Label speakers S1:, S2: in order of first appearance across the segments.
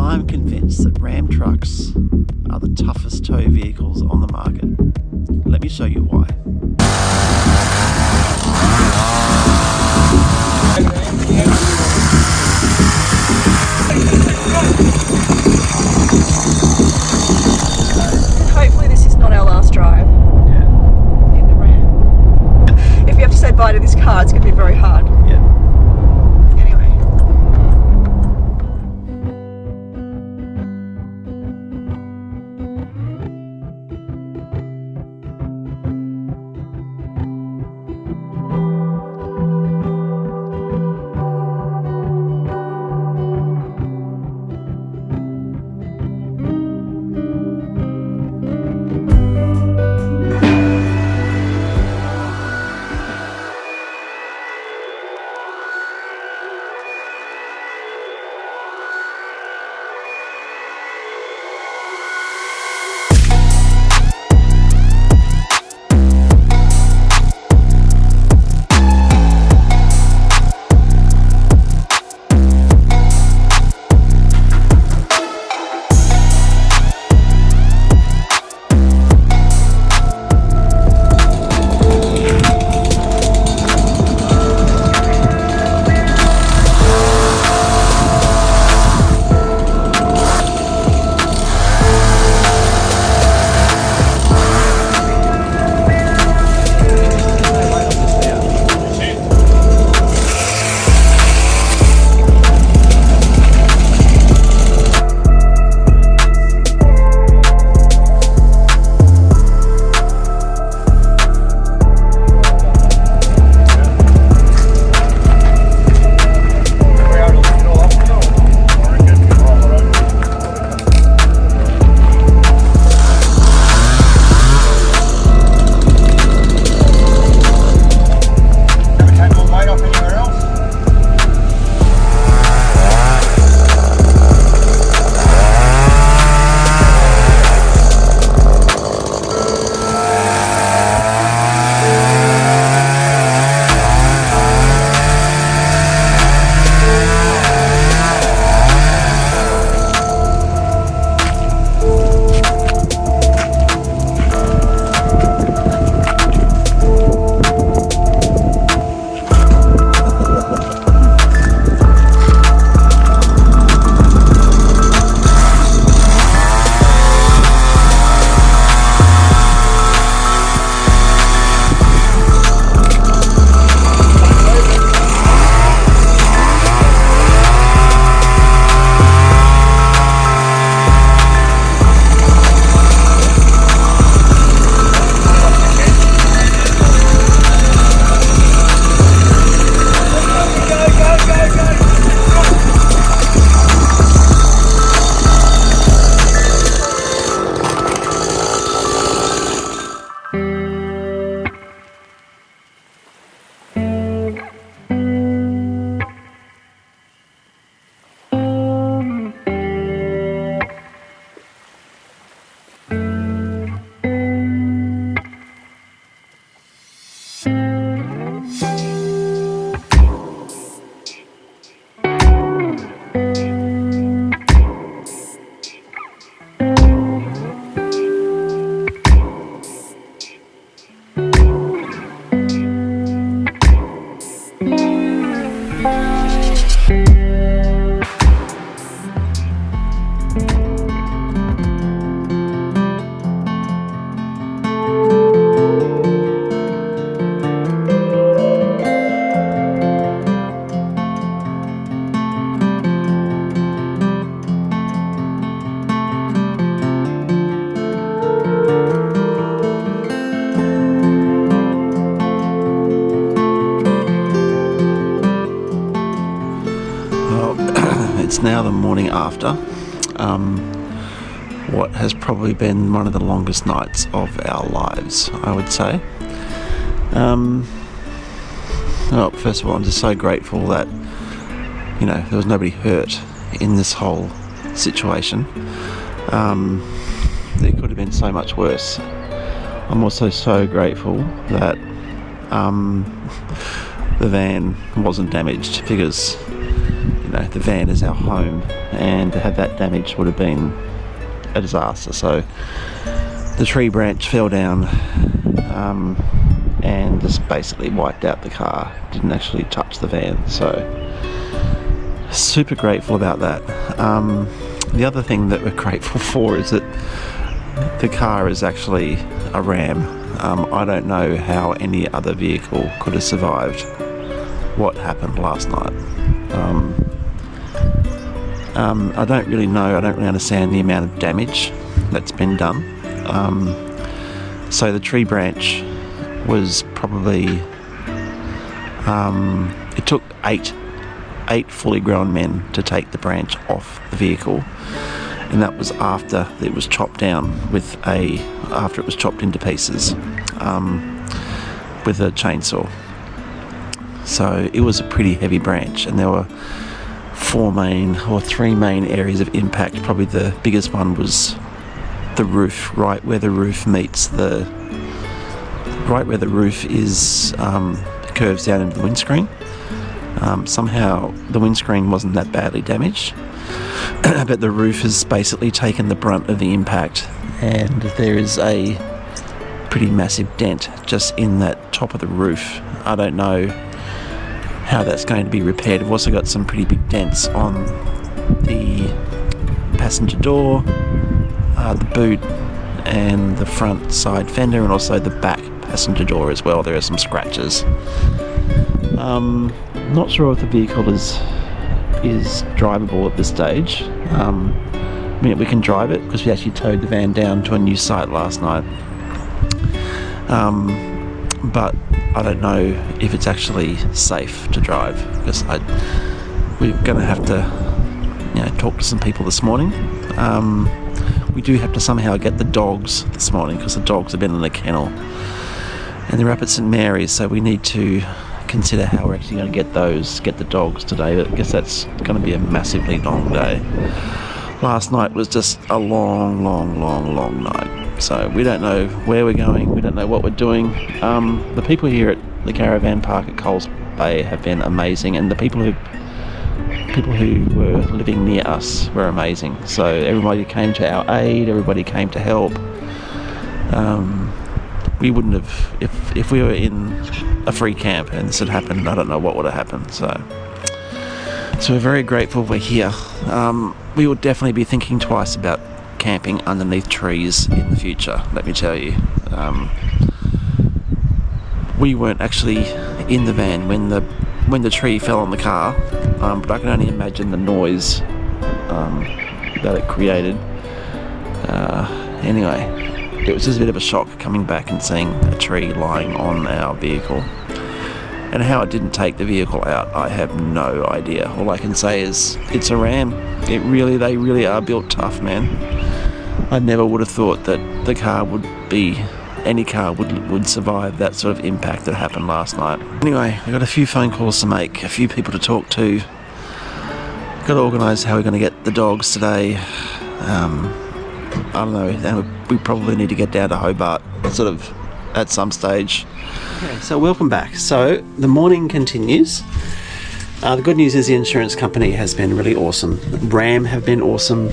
S1: I'm convinced that Ram trucks are the toughest tow vehicles on the market. Let me show you why.
S2: Hopefully this is not our last drive in the Ram. If you have to say bye to this car, it's going to be very hard.
S1: Yeah.
S2: Anyway.
S1: It's now the morning after what has probably been one of the longest nights of our lives, I would say. Well, first of all, I'm just so grateful that, you know, there was nobody hurt in this whole situation. It could have been so much worse. I'm also so grateful that the van wasn't damaged, because the van is our home, and to have that damage would have been a disaster. So the tree branch fell down and just basically wiped out the car, didn't actually touch the van, so super grateful about that. The other thing that we're grateful for is that the car is actually a Ram. I don't know how any other vehicle could have survived what happened last night. I don't really know, I don't really understand the amount of damage that's been done. So the tree branch was probably, it took eight fully grown men to take the branch off the vehicle, and that was after it was chopped down after it was chopped into pieces with a chainsaw. So it was a pretty heavy branch, and there were three main areas of impact. Probably the biggest one was the roof, right where the roof curves down into the windscreen. Somehow the windscreen wasn't that badly damaged, but the roof has basically taken the brunt of the impact, and there is a pretty massive dent just in that top of the roof. I don't know how that's going to be repaired. We've also got some pretty big dents on the passenger door, the boot, and the front side fender, and also the back passenger door as well. There are some scratches. Not sure if the vehicle is drivable at this stage. We can drive it because we actually towed the van down to a new site last night. But I don't know if it's actually safe to drive, because we're going to have to talk to some people this morning. We do have to somehow get the dogs this morning, because the dogs have been in the kennel and they're up at St Mary's, so we need to consider how we're actually going to get the dogs today. But I guess that's going to be a massively long day. Last night was just a long night, so we don't know where we're going, we don't know what we're doing. The people here at the Caravan Park at Coles Bay have been amazing, and the people who were living near us were amazing. So everybody came to our aid, everybody came to help. We wouldn't have, if we were in a free camp and this had happened, I don't know what would have happened. So we're very grateful we're here. We will definitely be thinking twice about camping underneath trees in the future, let me tell you. We weren't actually in the van when the tree fell on the car, but I can only imagine the noise that it created. Anyway, it was just a bit of a shock coming back and seeing a tree lying on our vehicle. And how it didn't take the vehicle out, I have no idea. All I can say is it's a Ram. They really are built tough, man. I never would have thought that any car would survive that sort of impact that happened last night. Anyway, we've got a few phone calls to make, a few people to talk to. Got to organise how we're going to get the dogs today. I don't know, and we probably need to get down to Hobart sort of at some stage. Okay, so welcome back. So the morning continues. The good news is the insurance company has been really awesome. Ram have been awesome,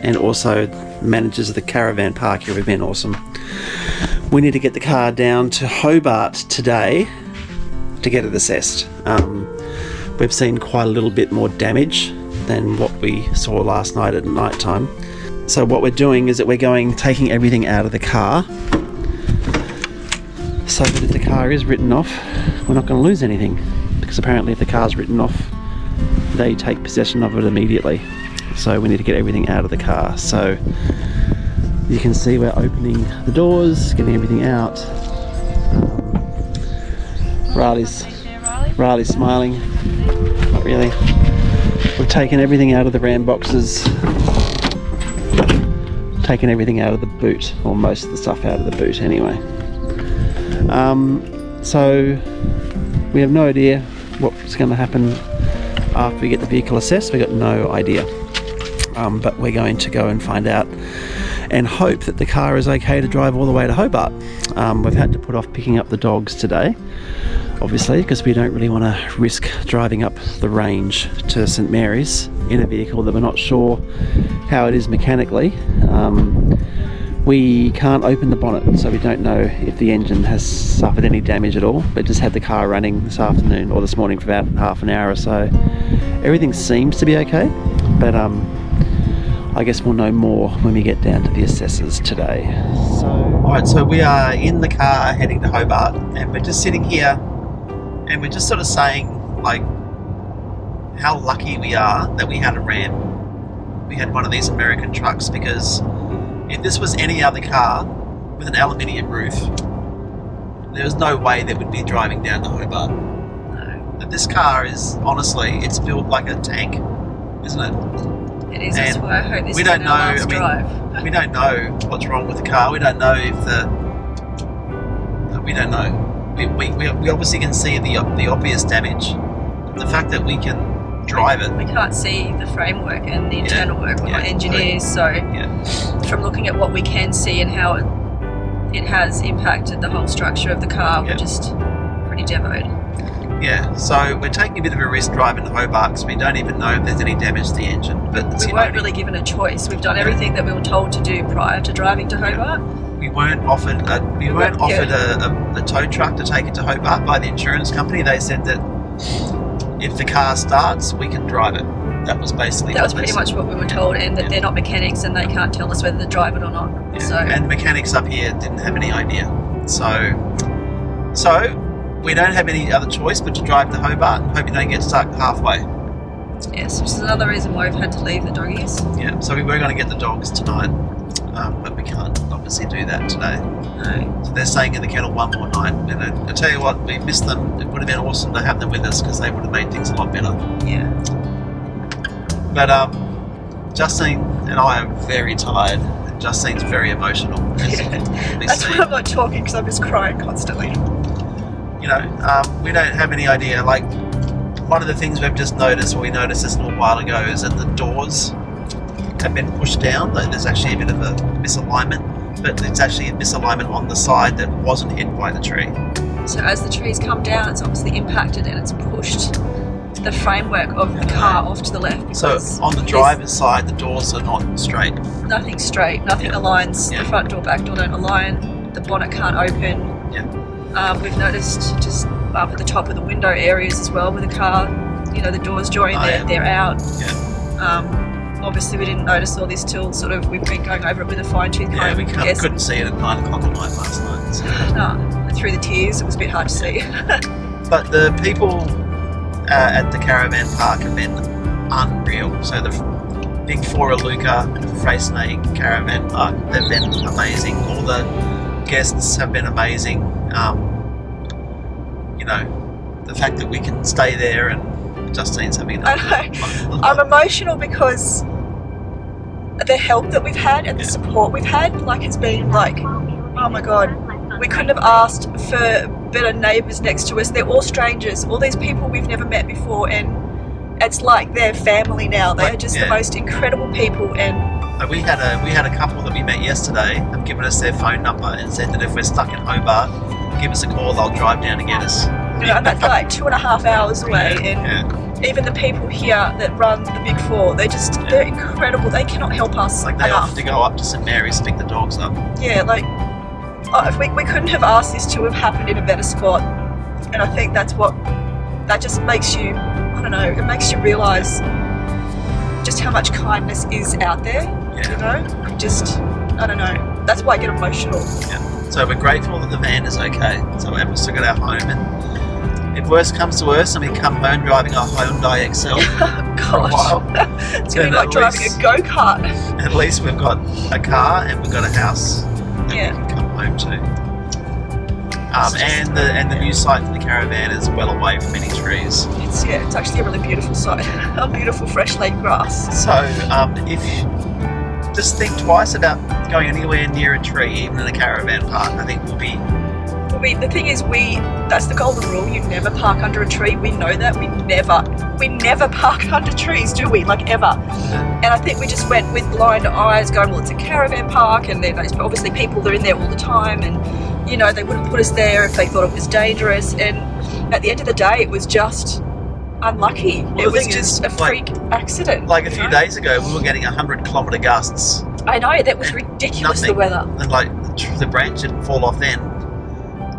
S1: and also managers of the Caravan Park here have been awesome. We need to get the car down to Hobart today to get it assessed. We've seen quite a little bit more damage than what we saw last night at night time. So what we're doing is that we're taking everything out of the car, so that if the car is written off, we're not going to lose anything, because apparently if the car's written off, they take possession of it immediately. So we need to get everything out of the car. So you can see we're opening the doors, getting everything out. Riley's smiling. Not really. We've taken everything out of the Ram boxes, taken everything out of the boot, or most of the stuff out of the boot anyway. So we have no idea what's going to happen after we get the vehicle assessed. We've got no idea, but we're going to go and find out and hope that the car is okay to drive all the way to Hobart. We've had to put off picking up the dogs today. obviously, because we don't really want to risk driving up the range to St Mary's in a vehicle that we're not sure how it is mechanically. We can't open the bonnet, so we don't know if the engine has suffered any damage at all, but just had the car running this afternoon or this morning for about half an hour or so. Everything seems to be okay, but I guess we'll know more when we get down to the assessors today. Alright, so we are in the car heading to Hobart, and we're just sitting here and we're just sort of saying like how lucky we are that we had a Ram. We had one of these American trucks, because if this was any other car with an aluminium roof, there was no way that we'd be driving down to Hobart. No. But this car is, honestly, it's built like a tank, isn't it?
S2: It is. That's why I hope this
S1: we
S2: is
S1: don't know.
S2: our last drive.
S1: We don't know what's wrong with the car. We don't know if we don't know. We obviously can see the obvious damage. The fact that we can drive it.
S2: We can't see the framework and the internal work. We're not engineers, so from looking at what we can see and how it has impacted the whole structure of the car, we're just pretty devoted.
S1: Yeah, so we're taking a bit of a risk driving to Hobart because we don't even know if there's any damage to the engine. But
S2: we weren't really given a choice. We've done everything that we were told to do prior to driving to Hobart.
S1: We weren't offered a tow truck to take it to Hobart by the insurance company. They said that if the car starts, we can drive it. That was basically
S2: pretty much what we were told, and that they're not mechanics and they can't tell us whether to drive it or not.
S1: Yeah.
S2: So
S1: and the mechanics up here didn't have any idea. So we don't have any other choice but to drive to Hobart and hope you don't get stuck halfway.
S2: Yes, which is another reason why we've had to leave the doggies.
S1: Yeah, so we were going to get the dogs tonight, but we can't obviously do that today.
S2: No.
S1: So they're staying in the kennel one more night, and I tell you what, we missed them. It would have been awesome to have them with us because they would have made things a lot better.
S2: Yeah.
S1: But Justine and I are very tired, and Justine's very emotional.
S2: That's why I'm not talking, because I'm just crying constantly.
S1: You know, we don't have any idea. Like, one of the things we've just noticed, or we noticed this a little while ago, is that the doors have been pushed down. There's actually a bit of a misalignment, but it's actually a misalignment on the side that wasn't hit by the tree. So
S2: as the trees come down, it's obviously impacted and it's pushed the framework of the car off to the left.
S1: So on the driver's side, the doors are not straight.
S2: Nothing straight, nothing aligns. The front door, back door don't align. The bonnet can't open.
S1: Yeah.
S2: We've noticed just up at the top of the window areas as well with the car, you know, the doors joined, they're out.
S1: Yeah.
S2: Obviously we didn't notice all this till sort of we've been going over it with a fine-tooth comb.
S1: Yeah, we couldn't see it at 9 o'clock at night last night. So.
S2: No, and through the tears it was a bit hard to see.
S1: But the people at the Caravan Park have been unreal. So the Big Four Luca, Freycinet Caravan Park, they've been amazing. All the guests have been amazing. You know, the fact that we can stay there and Justine's having
S2: I'm emotional because the help that we've had and the support we've had, like, it's been like, oh my god, we couldn't have asked for better neighbours next to us. They're all strangers, all these people we've never met before, and it's like they're family now. They are just the most incredible people. And
S1: we had a couple that we met yesterday have given us their phone number and said that if we're stuck in Hobart, give us a call, they'll drive down to get us.
S2: You know, and that's like 2.5 hours away, and even the people here that run the Big Four, they're incredible. They cannot help us
S1: like they
S2: enough.
S1: often to go up to St Mary's to pick the dogs up.
S2: Yeah, like, if we couldn't have asked this to have happened in a better spot, and I think that just makes you, I don't know, it makes you realise just how much kindness is out there. You know, I don't know. That's why I get emotional.
S1: Yeah. So we're grateful that the van is okay. So we've still got our home, and if worst comes to worst and we come home driving a Hyundai Excel for a while,
S2: it's going to be like driving a go-kart.
S1: At least we've got a car and we've got a house that we can come home to. And the new site for the Caravan is well away from any trees.
S2: It's actually a really beautiful site. A beautiful fresh laid grass.
S1: So if just think twice about going anywhere near a tree, even in a caravan park. I think
S2: the thing is, that's the golden rule. You never park under a tree. We know that. We never park under trees, do we? Like, ever. And I think we just went with blind eyes going, well, it's a caravan park, and there's obviously people that are in there all the time, and, you know, they wouldn't put us there if they thought it was dangerous. And at the end of the day, it was just unlucky.
S3: Well,
S2: it was just a freak accident.
S3: Like a few days ago, we were getting 100-kilometre gusts.
S2: I know, that was ridiculous, the weather.
S3: And like the branch didn't fall off then.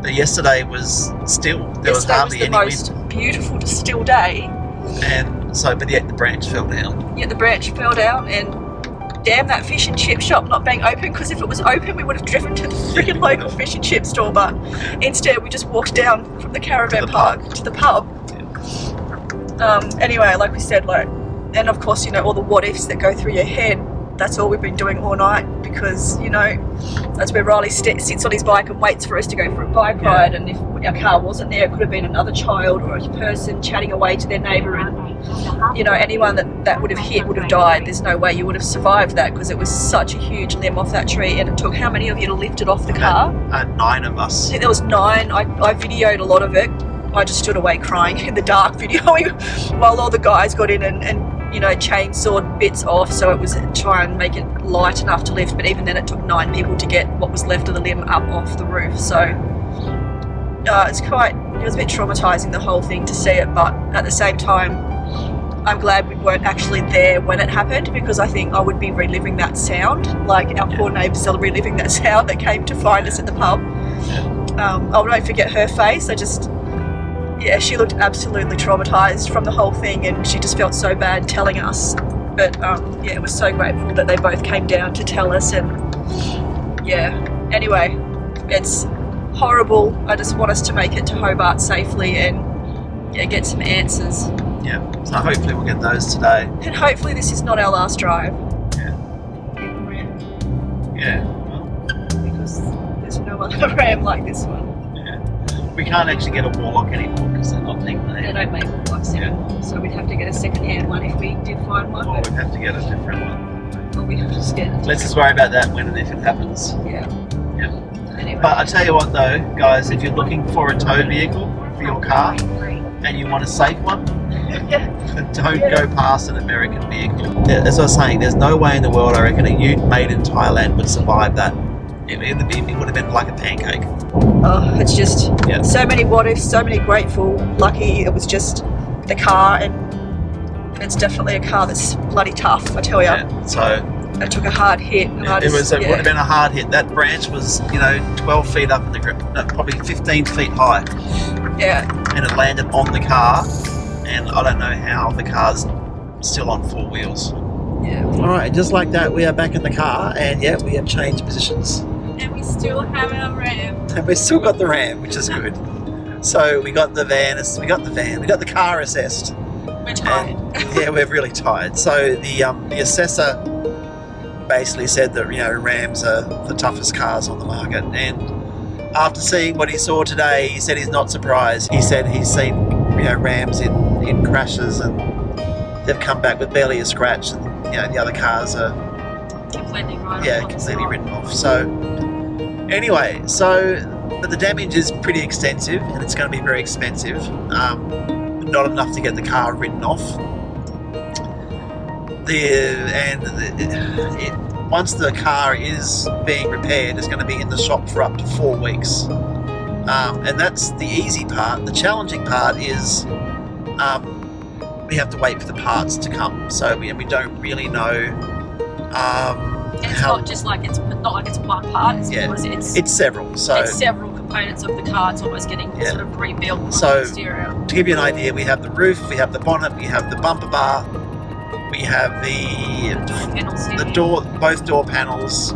S3: But yesterday was still, there was hardly any wind.
S2: Yesterday was the most beautiful still day.
S3: And so, but yet the branch fell down.
S2: Yeah, the branch fell down, and damn that fish and chip shop not being open, because if it was open we would have driven to the freaking local fish and chip store, but instead we just walked down from the caravan park to the pub. Anyway, like we said, like, and of course, you know, all the what ifs that go through your head, that's all we've been doing all night, because, you know, that's where Riley sits on his bike and waits for us to go for a bike ride, and if our car wasn't there, it could have been another child or a person chatting away to their neighbour, and, you know, anyone that would have hit would have died. There's no way you would have survived that, because it was such a huge limb off that tree, and it took how many of you to lift it off the car?
S3: 9 of us.
S2: I think there was 9. I videoed a lot of it. I just stood away crying in the dark videoing while all the guys got in and you know, chainsawed bits off, so it was try and make it light enough to lift, but even then it took 9 people to get what was left of the limb up off the roof. So it was a bit traumatising, the whole thing, to see it, but at the same time I'm glad we weren't actually there when it happened, because I think I would be reliving that sound, like our poor neighbours are reliving that sound that came to find us at the pub. I won't forget her face. She looked absolutely traumatised from the whole thing, and she just felt so bad telling us. But yeah, it was so grateful that they both came down to tell us. And yeah, anyway, it's horrible. I just want us to make it to Hobart safely and get some answers.
S3: Yeah, so hopefully we'll get those today.
S2: And hopefully this is not our last drive.
S3: Yeah.
S2: Because there's no other ram like this one.
S3: We can't actually get a Warlock anymore because they're not being made.
S2: They don't make Warlocks anymore, so we'd have to get a second-hand one if we did find one.
S3: Or we'd have to get a different one.
S2: Or we'd have to just get it.
S3: Let's just worry about that when and if it happens.
S2: Yeah. Anyway.
S3: But I tell you what though, guys, if you're looking for a tow vehicle for your car and you want a safe one, don't go past an American vehicle. As I was saying, there's no way in the world, I reckon, a ute made in Thailand would survive that. It would have been like a pancake.
S2: Oh, it's just so many what ifs, so many grateful, lucky it was just the car, and it's definitely a car that's bloody tough, I tell you.
S3: Yeah, so
S2: it took a hard hit. And
S3: it would have been a hard hit. That branch was, 12 feet up in the ground, no, probably 15 feet high.
S2: Yeah.
S3: And it landed on the car, and I don't know how the car's still on 4 wheels.
S2: Yeah.
S3: All right, just like that, we are back in the car, and we have changed positions.
S2: And we still have our ram.
S3: And we still got the ram, which is good. So we got the car assessed.
S2: We're tired.
S3: Yeah, we're really tired. So the assessor basically said that Rams are the toughest cars on the market, and after seeing what he saw today, he said he's not surprised. He said he's seen Rams in crashes, and they've come back with barely a scratch, and the other cars are
S2: completely
S3: written off. So anyway, but the damage is pretty extensive, and it's going to be very expensive. Not enough to get the car written off. Once the car is being repaired, it's going to be in the shop for up to 4 weeks. And that's the easy part. The challenging part is we have to wait for the parts to come. So we don't really know
S2: it's not like it's one part. It's
S3: several. So
S2: it's several components of the car. It's almost getting sort of rebuilt.
S3: So
S2: exterior.
S3: To give you an idea, we have the roof, we have the bonnet, we have the bumper bar, we have the door, both door panels,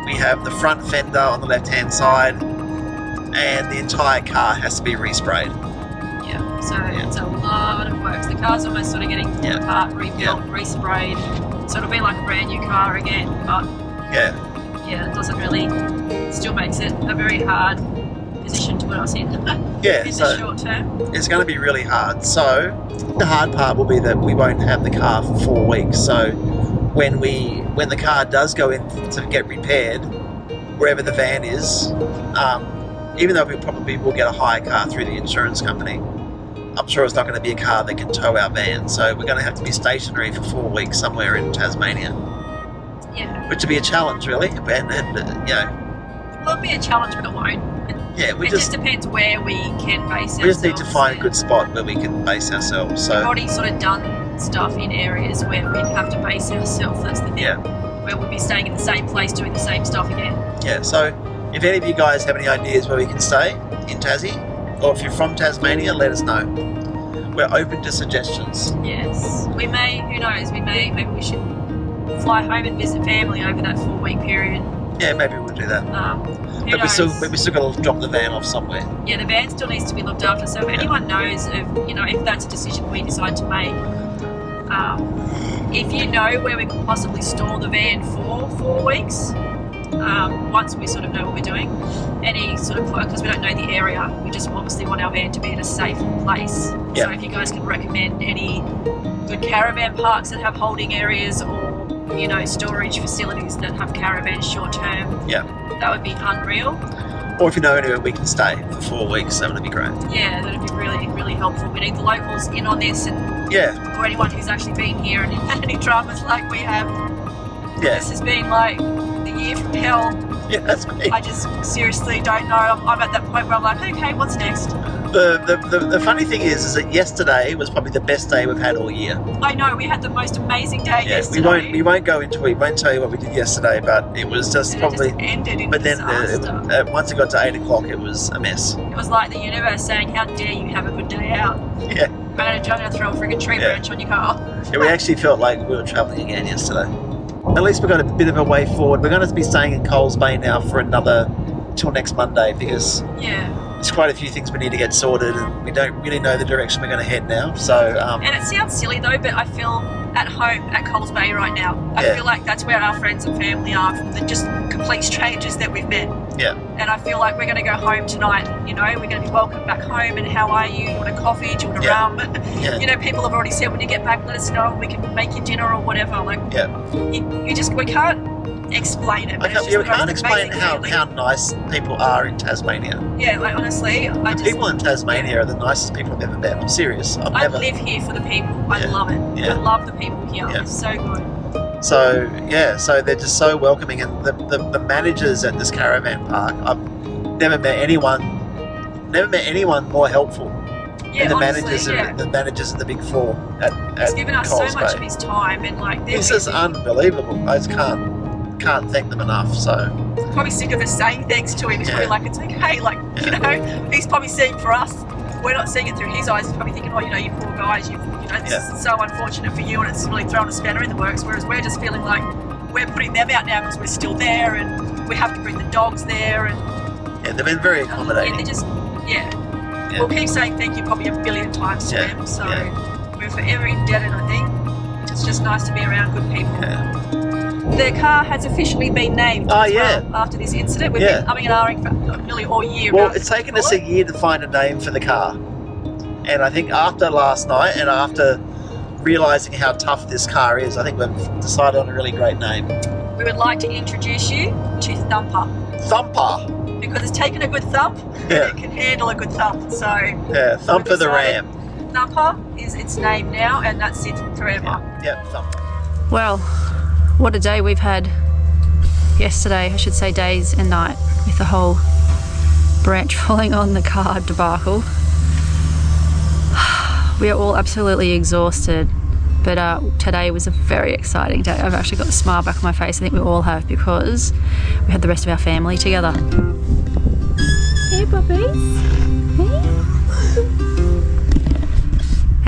S3: we have the front fender on the left-hand side, and the entire car has to be resprayed.
S2: Yeah, so it's a lot of work. So the car's almost sort of getting torn apart, rebuilt, resprayed. So it'll be like a brand new car again, but it doesn't really, still makes it a very hard position to put us in. In the short term. It's
S3: going to be really hard. So the hard part will be that we won't have the car for 4 weeks. So when the car does go in to get repaired, wherever the van is, even though we probably will get a hire car through the insurance company, I'm sure it's not going to be a car that can tow our van. So we're going to have to be stationary for 4 weeks somewhere in Tasmania.
S2: Yeah.
S3: Which will be a challenge, really. And
S2: It'll be a challenge, but it won't.
S3: Yeah,
S4: It just depends where we can base ourselves.
S3: we just need to find a good spot where we can base ourselves.
S4: We've
S3: So
S4: already sort of done stuff in areas where we'd have to base ourselves. That's the thing.
S3: yeah,
S4: Where we'd be staying in the same place doing the same stuff again.
S3: yeah. So if any of you guys have any ideas where we can stay in Tassie, or if you're from Tasmania, let us know. We're open to suggestions.
S4: Yes. We may, who knows, maybe we should fly home and visit family over that 4-week period.
S3: Yeah, maybe we'll do that.
S4: Who
S3: But
S4: knows?
S3: we still got to drop the van off somewhere.
S4: Yeah, the van still needs to be looked after. So if anyone knows of, if that's a decision we decide to make, if you know where we could possibly store the van for 4 weeks, once we sort of know what we're doing, any sort of, because we don't know the area, we just obviously want our van to be in a safe place.
S3: Yeah.
S4: So if you guys can recommend any good caravan parks that have holding areas or storage facilities that have caravans short term,
S3: Yeah.
S4: that would be unreal.
S3: Or if you know anywhere we can stay for 4 weeks, that would be great.
S4: Yeah, that'd be really, really helpful. We need the locals in on this, and
S3: Yeah,
S4: or anyone who's actually been here and had any dramas like we have.
S3: yeah,
S4: This has been like the year from hell.
S3: yeah. That's great.
S4: I just seriously don't know. I'm at that point where I'm like, okay, what's next?
S3: The funny thing is that yesterday was probably the best day we've had all year.
S4: I know we had the most amazing day
S3: Yeah,
S4: yesterday.
S3: we won't go into it. We won't tell you what we did yesterday, but it was just
S4: And
S3: probably.
S4: it just ended in
S3: But then
S4: disaster.
S3: once it got to 8 o'clock, it was a mess.
S4: It was like the universe saying, how dare you have a good day out?
S3: Yeah,
S4: I'm gonna throw a friggin' tree
S3: Yeah.
S4: branch on your car.
S3: yeah, we actually felt like we were travelling again yesterday. At least we got a bit of a way forward. We're going to be staying in Coles Bay now for till next Monday because
S4: Yeah.
S3: there's quite a few things we need to get sorted, and we don't really know the direction we're going to head now. So
S4: And it sounds silly though, but I feel at home at Coles Bay right now. I
S3: Yeah.
S4: feel like that's where our friends and family are, from the just complete strangers that we've met.
S3: yeah,
S4: And I feel like we're going to go home tonight. We're going to be welcomed back home. And how are you? You want a coffee? Do you want a
S3: Yeah.
S4: rum?
S3: yeah,
S4: People have already said when you get back, let us know. We can make you dinner or whatever. Like,
S3: yeah.
S4: we can't explain it. But it's just
S3: We
S4: the most
S3: can't explain
S4: amazing
S3: how
S4: feeling.
S3: nice people are in Tasmania.
S4: Yeah, like honestly,
S3: People in Tasmania are the nicest people I've ever met. I'm serious.
S4: I live here for the people. I
S3: Yeah.
S4: love it.
S3: Yeah.
S4: I love the people here.
S3: Yeah.
S4: They're so good.
S3: So they're just so welcoming, and the managers at this caravan park, I've never met anyone more helpful
S4: Yeah,
S3: than the
S4: honestly,
S3: managers
S4: yeah.
S3: of the managers of the Big Four at
S4: He's given us
S3: Coles
S4: so much
S3: Bay.
S4: of his time, and like they're
S3: This is
S4: busy.
S3: unbelievable. I just can't thank them enough. So
S4: Probably sick of us saying thanks to him. He's
S3: Yeah.
S4: probably like, it's okay. Like he's probably seeing for us. We're not seeing it through his eyes. He's probably thinking, oh, you poor guys. This is so unfortunate for you, and it's really thrown a spanner in the works. Whereas we're just feeling like we're putting them out now because we're still there, and we have to bring the dogs there, and
S3: yeah, they've been very
S4: yeah,
S3: accommodating.
S4: they're just
S3: Yeah.
S4: We'll keep saying thank you probably a billion times to
S3: Yeah,
S4: them. So
S3: yeah.
S4: we're forever indebted. I think it's just nice to be around good people.
S3: Yeah.
S4: The car has officially been named
S3: Oh,
S4: as
S3: yeah.
S4: well after this incident. We've
S3: Yeah.
S4: been umming and ahhing for nearly all year.
S3: Well,
S4: about
S3: it's
S4: what
S3: taken
S4: to
S3: us
S4: call
S3: a
S4: it.
S3: year to find a name for the car. And I think after last night and after realising how tough this car is, I think we've decided on a really great name.
S4: We would like to introduce you to Thumper,
S3: Thumper!
S4: because it's taken a good thump
S3: Yeah.
S4: and it can handle a good thump. So
S3: Yeah, Thumper the
S4: decided-
S3: Ram.
S4: Thumper is its name now, and that's it forever.
S3: Yeah, Thumper.
S5: Well, what a day we've had yesterday, I should say days and night, with the whole branch falling on the car debacle. We are all absolutely exhausted, but today was a very exciting day. I've actually got a smile back on my face. I think we all have, because we had the rest of our family together. Hey puppies.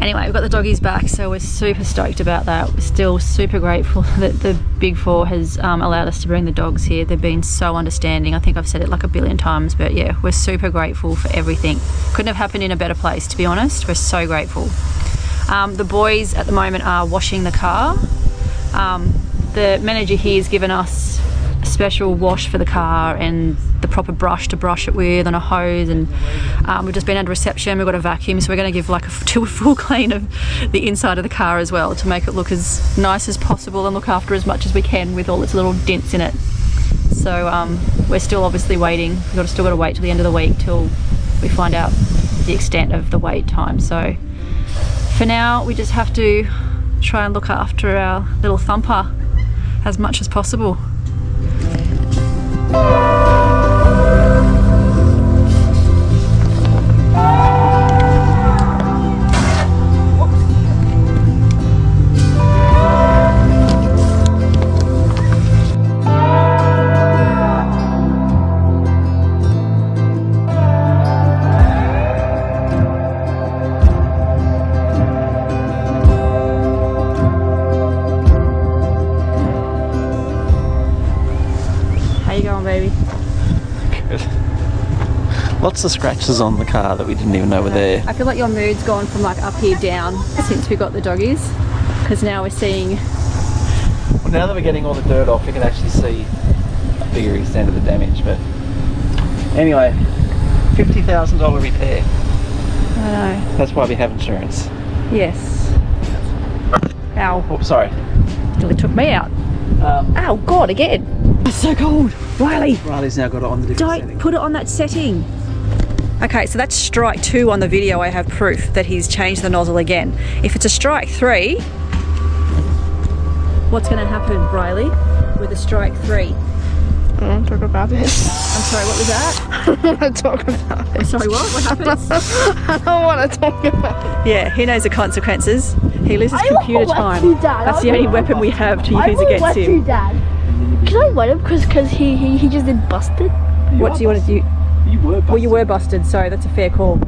S5: Anyway, we've got the doggies back, so we're super stoked about that. We're still super grateful that the Big Four has allowed us to bring the dogs here. They've been so understanding. I think I've said it like a billion times, but yeah, we're super grateful for everything. Couldn't have happened in a better place, to be honest. We're so grateful. The boys at the moment are washing the car. The manager here has given us a special wash for the car and the proper brush to brush it with and a hose, and we've just been under reception. We've got a vacuum, so we're going to give like a full clean of the inside of the car as well, to make it look as nice as possible and look after as much as we can with all its little dents in it. So we're still obviously waiting. Still got to wait till the end of the week till we find out the extent of the wait time. So for now we just have to try and look after our little Thumper as much as possible. baby?
S1: Good. Lots of scratches on the car that we didn't even know were there.
S5: I feel like your mood's gone from like up here down since we got the doggies, because now we're seeing.
S1: Well, now that we're getting all the dirt off, we can actually see a bigger extent of the damage. But anyway, $50,000 repair.
S5: I know.
S1: That's why we have insurance.
S5: Yes. Ow.
S1: Oh, sorry.
S5: Nearly took me out. Ow, God, again. It's so cold. Riley.
S1: Riley's now got it on the different setting.
S5: Don't put it on that setting. Okay, so that's strike 2 on the video. I have proof that he's changed the nozzle again. If it's a strike 3, what's going to happen, Riley, with a strike 3?
S6: I don't want to talk about this.
S5: I'm sorry, what was that?
S6: I don't want to talk about it.
S5: Sorry, what? What happens?
S6: I don't want to talk about it.
S5: Yeah, he knows the consequences. He loses computer time. That's the only weapon we have to use against him.
S6: Dad. Can I wet him? Because he just did busted.
S5: What do you want to do?
S1: You were busted.
S5: Well, you were busted, so that's a fair call.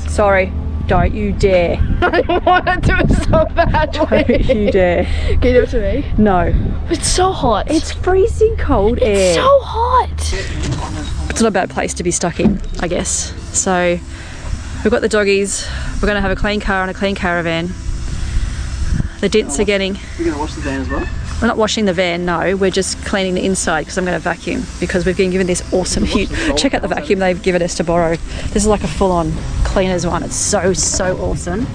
S5: Sorry, don't you dare.
S6: I want to do it so badly.
S5: Don't you dare.
S6: Can you do it to me?
S5: No.
S6: It's so hot.
S5: It's freezing cold air.
S6: It's so hot.
S5: It's not a bad place to be stuck in, I guess. So we've got the doggies. We're going to have a clean car and a clean caravan. The dents are getting...
S1: You're going to wash the van as well?
S5: We're not washing the van, no. We're just cleaning the inside because I'm going to vacuum, because we've been given this awesome huge... Check out the vacuum they've given us to borrow. This is like a full-on cleaners one. It's so awesome.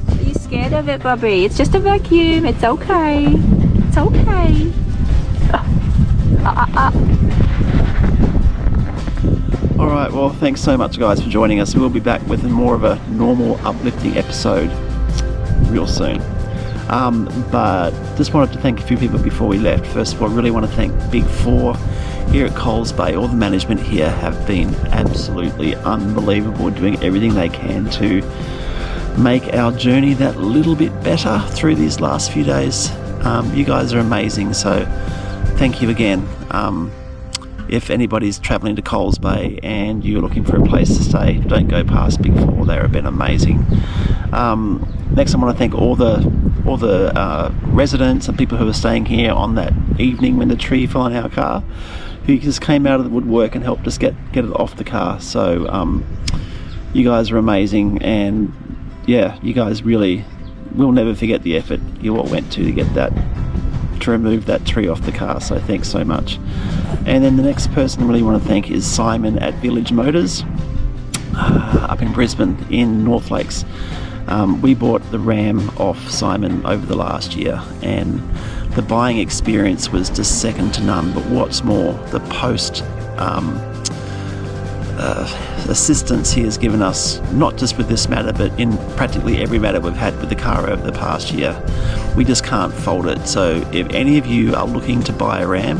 S5: Are you scared of it, Bubby? It's just a vacuum. It's okay. It's okay.
S1: Alright, well, thanks so much, guys, for joining us. We'll be back with more of a normal, uplifting episode real soon. But just wanted to thank a few people before we left. First of all, I really want to thank Big Four here at Coles Bay. All the management here have been absolutely unbelievable, doing everything they can to make our journey that little bit better through these last few days. You guys are amazing, so thank you again. If anybody's travelling to Coles Bay and you're looking for a place to stay, don't go past Big Four. They've been amazing. Next, I want to thank all the residents and people who are staying here on that evening when the tree fell on our car, who just came out of the woodwork and helped us get it off the car. So you guys are amazing, and yeah, you guys really will never forget the effort you all went to get that, to remove that tree off the car. So thanks so much. And then the next person I really want to thank is Simon at Village Motors up in Brisbane in North Lakes. We bought the Ram off Simon over the last year, and the buying experience was just second to none. But what's more, the post assistance he has given us, not just with this matter, but in practically every matter we've had with the car over the past year, we just can't fault it. So if any of you are looking to buy a Ram,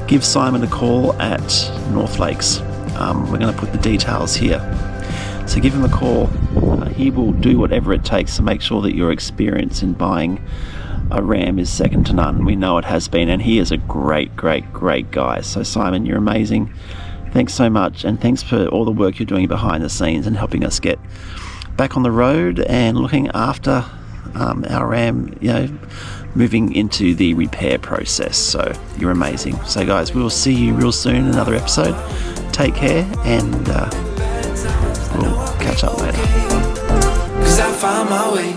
S1: give Simon a call at North Lakes. We're going to put the details here. So give him a call. He will do whatever it takes to make sure that your experience in buying a Ram is second to none. We know it has been, and he is a great guy. So Simon, you're amazing. Thanks so much, and thanks for all the work you're doing behind the scenes and helping us get back on the road and looking after our Ram, you know, moving into the repair process. So you're amazing. So guys, we'll see you real soon in another episode. Take care, and we'll catch up later. 'Cause I found my way.